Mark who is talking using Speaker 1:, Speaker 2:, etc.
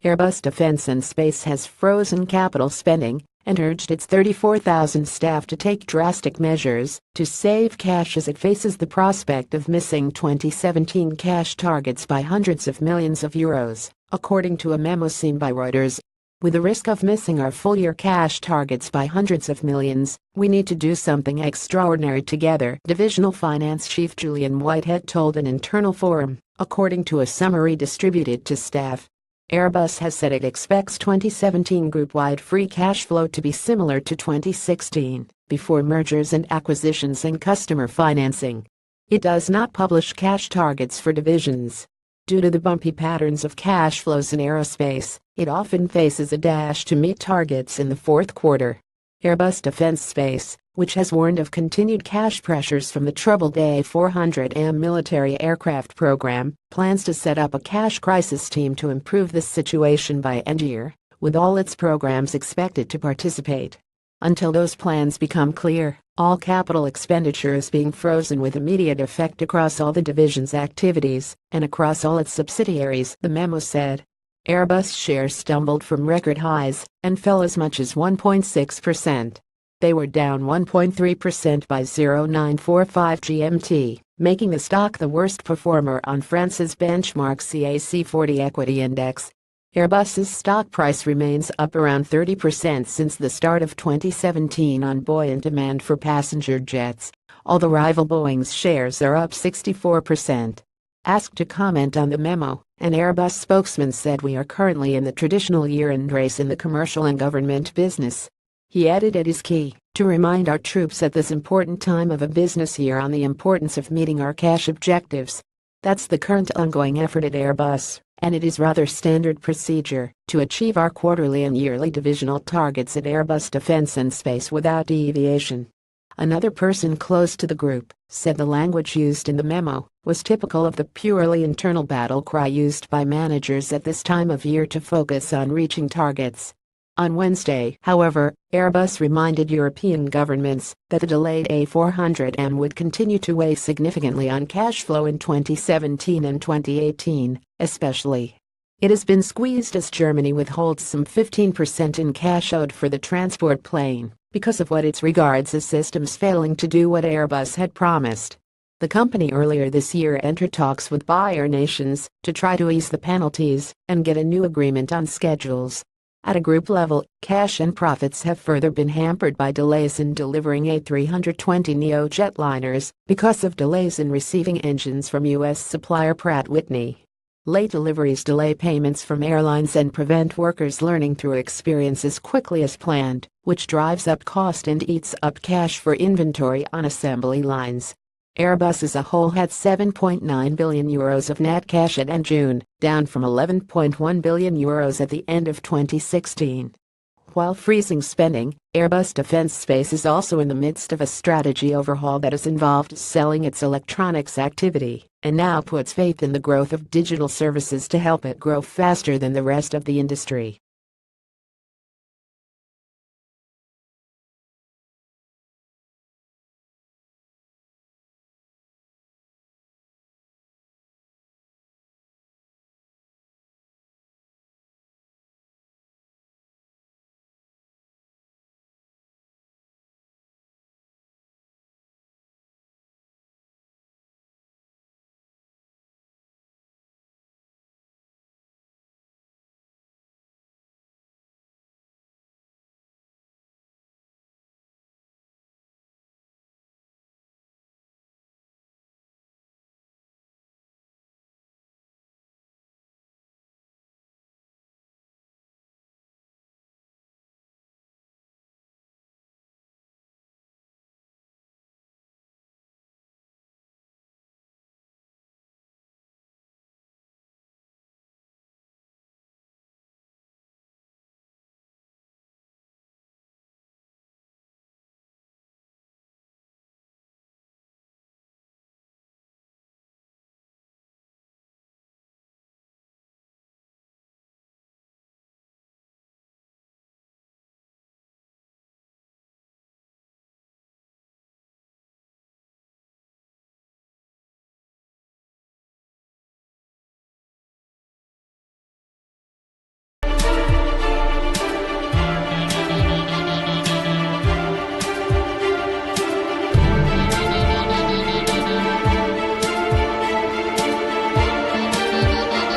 Speaker 1: Airbus Defence and Space has frozen capital spending and urged its 34,000 staff to take drastic measures to save cash as it faces the prospect of missing 2017 cash targets by hundreds of millions of euros, according to a memo seen by Reuters. With the risk of missing our full-year cash targets by hundreds of millions, we need to do something extraordinary together, Divisional Finance Chief Julian Whitehead told an internal forum, according to a summary distributed to staff. Airbus has said it expects 2017 group-wide free cash flow to be similar to 2016, before mergers and acquisitions and customer financing. It does not publish cash targets for divisions. Due to the bumpy patterns of cash flows in aerospace, it often faces a dash to meet targets in the fourth quarter. Airbus Defence Space, which has warned of continued cash pressures from the troubled A400M military aircraft program, plans to set up a cash crisis team to improve this situation by end year, with all its programs expected to participate. Until those plans become clear, all capital expenditure is being frozen with immediate effect across all the division's activities and across all its subsidiaries, the memo said. Airbus shares stumbled from record highs and fell as much as 1.6%. They were down 1.3% by 0945 GMT, making the stock the worst performer on France's benchmark CAC 40 equity index. Airbus's stock price remains up around 30% since the start of 2017 on buoyant demand for passenger jets, although rival Boeing's shares are up 64%. Asked to comment on the memo, an Airbus spokesman said, "We are currently in the traditional year-end race in the commercial and government business." He added, "It is key to remind our troops at this important time of a business year on the importance of meeting our cash objectives. That's the current ongoing effort at Airbus, and it is rather standard procedure to achieve our quarterly and yearly divisional targets at Airbus Defence and Space without deviation." Another person close to the group said the language used in the memo was typical of the purely internal battle cry used by managers at this time of year to focus on reaching targets. On Wednesday, however, Airbus reminded European governments that the delayed A400M would continue to weigh significantly on cash flow in 2017 and 2018, especially. It has been squeezed as Germany withholds some 15% in cash owed for the transport plane because of what it regards as systems failing to do what Airbus had promised. The company earlier this year entered talks with buyer nations to try to ease the penalties and get a new agreement on schedules. At a group level, cash and profits have further been hampered by delays in delivering A320neo jetliners because of delays in receiving engines from U.S. supplier Pratt & Whitney. Late deliveries delay payments from airlines and prevent workers learning through experience as quickly as planned, which drives up cost and eats up cash for inventory on assembly lines. Airbus as a whole had €7.9 billion of net cash at end June, down from €11.1 billion at the end of 2016. While freezing spending, Airbus Defence Space is also in the midst of a strategy overhaul that has involved selling its electronics activity, and now puts faith in the growth of digital services to help it grow faster than the rest of the industry.